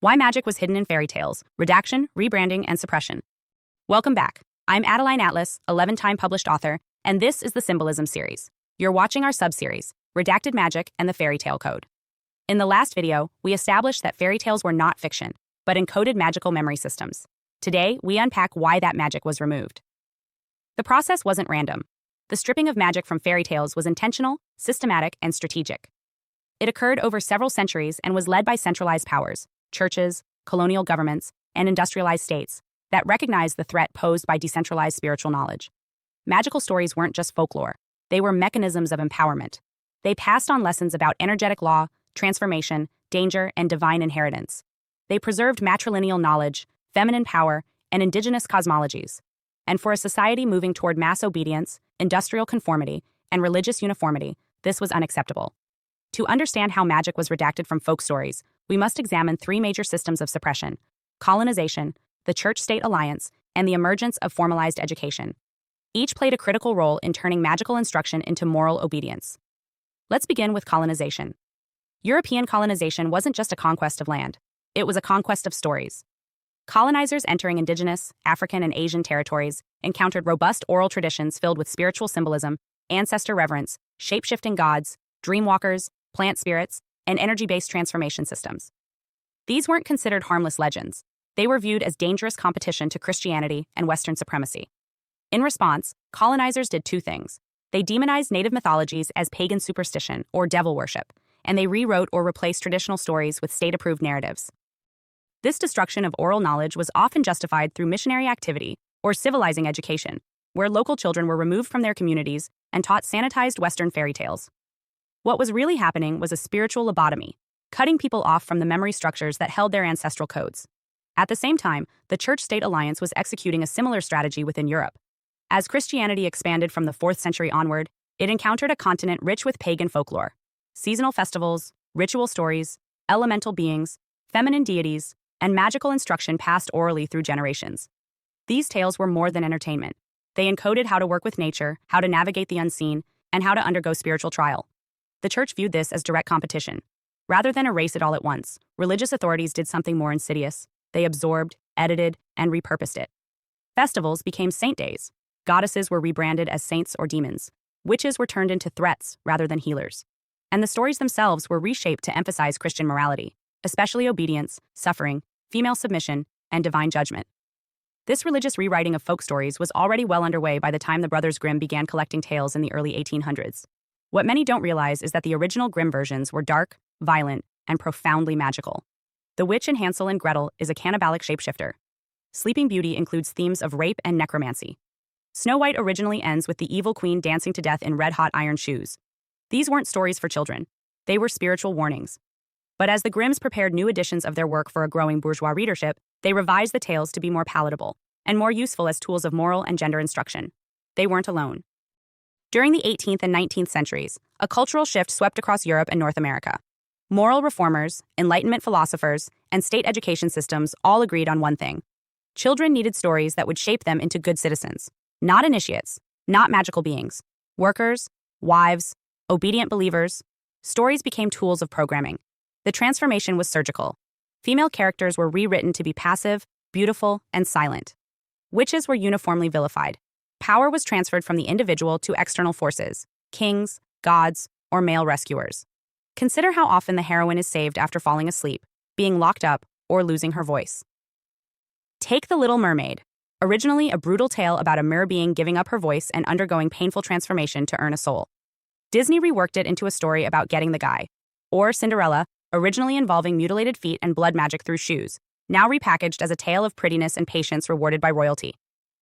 Why Magic Was Hidden in Fairytales, Redaction, Rebranding, and Suppression. Welcome back. I'm Adeline Atlas, 11-time published author, and this is the Symbolism series. You're watching our sub-series, Redacted Magic and the Fairytale Code. In the last video, we established that fairytales were not fiction, but encoded magical memory systems. Today, we unpack why that magic was removed. The process wasn't random. The stripping of magic from fairytales was intentional, systematic, and strategic. It occurred over several centuries and was led by centralized powers, churches, colonial governments, and industrialized states that recognized the threat posed by decentralized spiritual knowledge. Magical stories weren't just folklore. They were mechanisms of empowerment. They passed on lessons about energetic law, transformation, danger, and divine inheritance. They preserved matrilineal knowledge, feminine power, and indigenous cosmologies. And for a society moving toward mass obedience, industrial conformity, and religious uniformity, this was unacceptable. To understand how magic was redacted from folk stories, we must examine three major systems of suppression: colonization, the church-state alliance, and the emergence of formalized education. Each played a critical role in turning magical instruction into moral obedience. Let's begin with colonization. European colonization wasn't just a conquest of land. It was a conquest of stories. Colonizers entering indigenous, African, and Asian territories encountered robust oral traditions filled with spiritual symbolism, ancestor reverence, shape-shifting gods, dreamwalkers, plant spirits, and energy-based transformation systems. These weren't considered harmless legends. They were viewed as dangerous competition to Christianity and Western supremacy. In response, colonizers did two things. They demonized native mythologies as pagan superstition or devil worship, and they rewrote or replaced traditional stories with state-approved narratives. This destruction of oral knowledge was often justified through missionary activity or civilizing education, where local children were removed from their communities and taught sanitized Western fairy tales. What was really happening was a spiritual lobotomy, cutting people off from the memory structures that held their ancestral codes. At the same time, the church-state alliance was executing a similar strategy within Europe. As Christianity expanded from the 4th century onward, it encountered a continent rich with pagan folklore, seasonal festivals, ritual stories, elemental beings, feminine deities, and magical instruction passed orally through generations. These tales were more than entertainment. They encoded how to work with nature, how to navigate the unseen, and how to undergo spiritual trial. The church viewed this as direct competition. Rather than erase it all at once, religious authorities did something more insidious. They absorbed, edited, and repurposed it. Festivals became saint days. Goddesses were rebranded as saints or demons. Witches were turned into threats rather than healers. And the stories themselves were reshaped to emphasize Christian morality, especially obedience, suffering, female submission, and divine judgment. This religious rewriting of folk stories was already well underway by the time the Brothers Grimm began collecting tales in the early 1800s. What many don't realize is that the original Grimm versions were dark, violent, and profoundly magical. The Witch in Hansel and Gretel is a cannibalic shapeshifter. Sleeping Beauty includes themes of rape and necromancy. Snow White originally ends with the evil queen dancing to death in red-hot iron shoes. These weren't stories for children. They were spiritual warnings. But as the Grimms prepared new editions of their work for a growing bourgeois readership, they revised the tales to be more palatable and more useful as tools of moral and gender instruction. They weren't alone. During the 18th and 19th centuries, a cultural shift swept across Europe and North America. Moral reformers, Enlightenment philosophers, and state education systems all agreed on one thing. Children needed stories that would shape them into good citizens. Not initiates, not magical beings. Workers, wives, obedient believers. Stories became tools of programming. The transformation was surgical. Female characters were rewritten to be passive, beautiful, and silent. Witches were uniformly vilified. Power was transferred from the individual to external forces, kings, gods, or male rescuers. Consider how often the heroine is saved after falling asleep, being locked up, or losing her voice. Take The Little Mermaid, originally a brutal tale about a mer being giving up her voice and undergoing painful transformation to earn a soul. Disney reworked it into a story about getting the guy. Or Cinderella, originally involving mutilated feet and blood magic through shoes, now repackaged as a tale of prettiness and patience rewarded by royalty.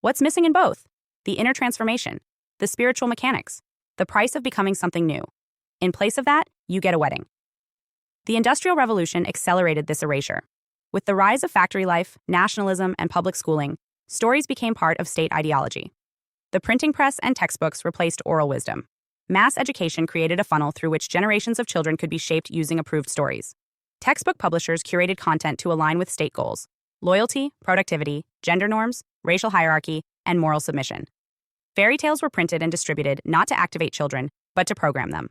What's missing in both? The inner transformation, the spiritual mechanics, the price of becoming something new. In place of that, you get a wedding. The Industrial Revolution accelerated this erasure. With the rise of factory life, nationalism, and public schooling, stories became part of state ideology. The printing press and textbooks replaced oral wisdom. Mass education created a funnel through which generations of children could be shaped using approved stories. Textbook publishers curated content to align with state goals: loyalty, productivity, gender norms, racial hierarchy, and moral submission. Fairy tales were printed and distributed not to activate children, but to program them.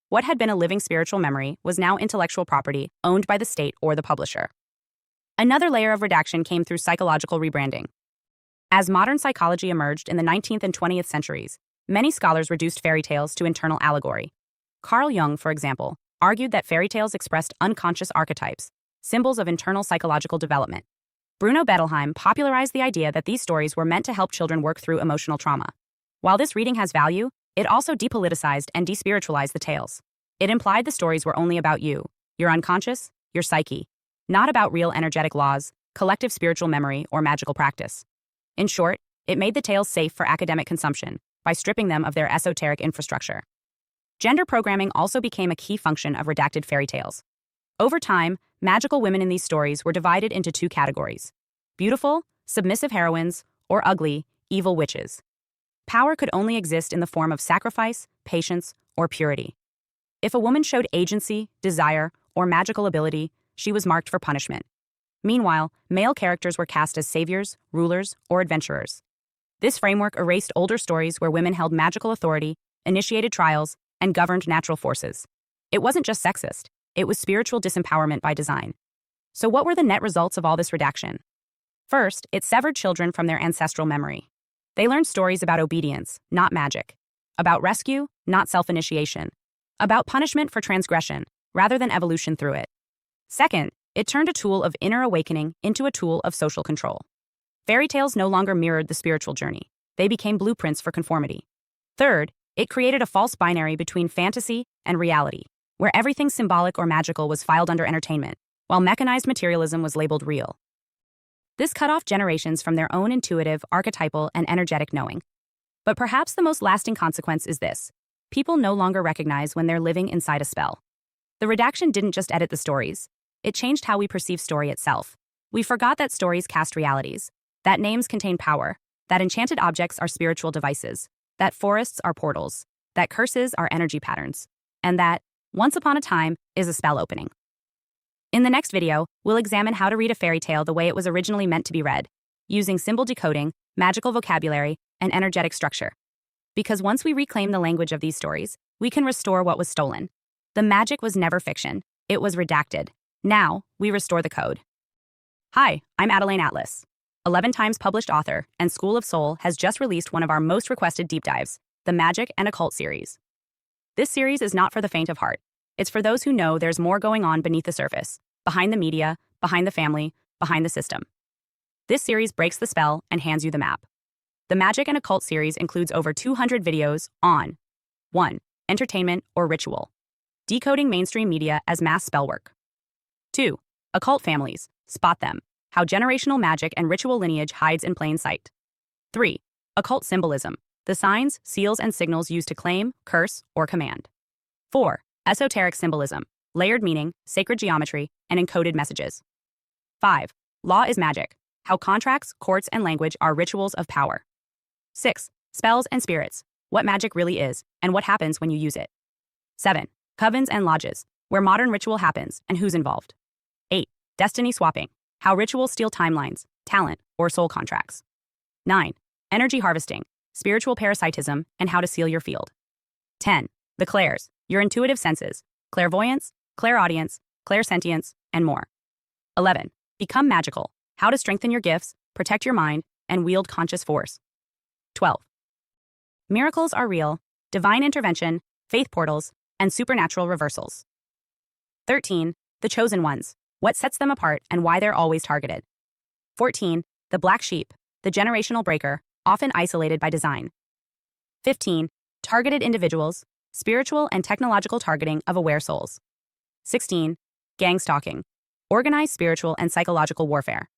What had been a living spiritual memory was now intellectual property owned by the state or the publisher. Another layer of redaction came through psychological rebranding. As modern psychology emerged in the 19th and 20th centuries, many scholars reduced fairy tales to internal allegory. Carl Jung, for example, argued that fairy tales expressed unconscious archetypes, symbols of internal psychological development. Bruno Bettelheim popularized the idea that these stories were meant to help children work through emotional trauma. While this reading has value, it also depoliticized and despiritualized the tales. It implied the stories were only about you, your unconscious, your psyche, not about real energetic laws, collective spiritual memory, or magical practice. In short, it made the tales safe for academic consumption by stripping them of their esoteric infrastructure. Gender programming also became a key function of redacted fairy tales. Over time, magical women in these stories were divided into two categories: beautiful, submissive heroines, or ugly, evil witches. Power could only exist in the form of sacrifice, patience, or purity. If a woman showed agency, desire, or magical ability, she was marked for punishment. Meanwhile, male characters were cast as saviors, rulers, or adventurers. This framework erased older stories where women held magical authority, initiated trials, and governed natural forces. It wasn't just sexist, it was spiritual disempowerment by design. So what were the net results of all this redaction? First, it severed children from their ancestral memory. They learned stories about obedience, not magic, about rescue, not self-initiation, about punishment for transgression, rather than evolution through it. Second, it turned a tool of inner awakening into a tool of social control. Fairy tales no longer mirrored the spiritual journey. They became blueprints for conformity. Third, it created a false binary between fantasy and reality, where everything symbolic or magical was filed under entertainment, while mechanized materialism was labeled real. This cut off generations from their own intuitive, archetypal, and energetic knowing. But perhaps the most lasting consequence is this: people no longer recognize when they're living inside a spell. The redaction didn't just edit the stories, it changed how we perceive story itself. We forgot that stories cast realities, that names contain power, that enchanted objects are spiritual devices, that forests are portals, that curses are energy patterns, and that, once upon a time, is a spell opening. In the next video, we'll examine how to read a fairy tale the way it was originally meant to be read, using symbol decoding, magical vocabulary, and energetic structure. Because once we reclaim the language of these stories, we can restore what was stolen. The magic was never fiction, it was redacted. Now, we restore the code. Hi, I'm Adeline Atlas. 11 times published author and School of Soul has just released one of our most requested deep dives, the Magic and Occult series. This series is not for the faint of heart. It's for those who know there's more going on beneath the surface, behind the media, behind the family, behind the system. This series breaks the spell and hands you the map. The Magic and Occult series includes over 200 videos on 1. Entertainment or ritual. Decoding mainstream media as mass spellwork. 2. Occult families. Spot them. How generational magic and ritual lineage hides in plain sight. 3. Occult symbolism. The signs, seals, and signals used to claim, curse, or command. 4. Esoteric symbolism. Layered meaning, sacred geometry, and encoded messages. 5. Law is magic. How contracts, courts, and language are rituals of power. 6. Spells and spirits. What magic really is, and what happens when you use it. 7. Covens and lodges. Where modern ritual happens, and who's involved. 8. Destiny swapping. How rituals steal timelines, talent, or soul contracts. 9. Energy harvesting. Spiritual parasitism, and how to seal your field. 10. The clairs. Your intuitive senses. Clairvoyance, clairaudience, clairsentience, and more. 11. Become magical. How to strengthen your gifts, protect your mind, and wield conscious force. 12. Miracles are real, divine intervention, faith portals, and supernatural reversals. 13. The chosen ones. What sets them apart and why they're always targeted. 14. The black sheep, the generational breaker, often isolated by design. 15. Targeted individuals, spiritual and technological targeting of aware souls. 16. Gang stalking, organized spiritual and psychological warfare.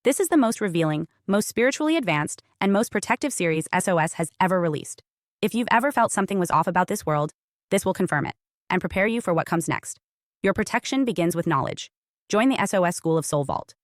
This is the most revealing, most spiritually advanced, and most protective series SOS has ever released. If you've ever felt something was off about this world, this will confirm it and prepare you for what comes next. Your protection begins with knowledge. Join the SOS School of Soul Vault.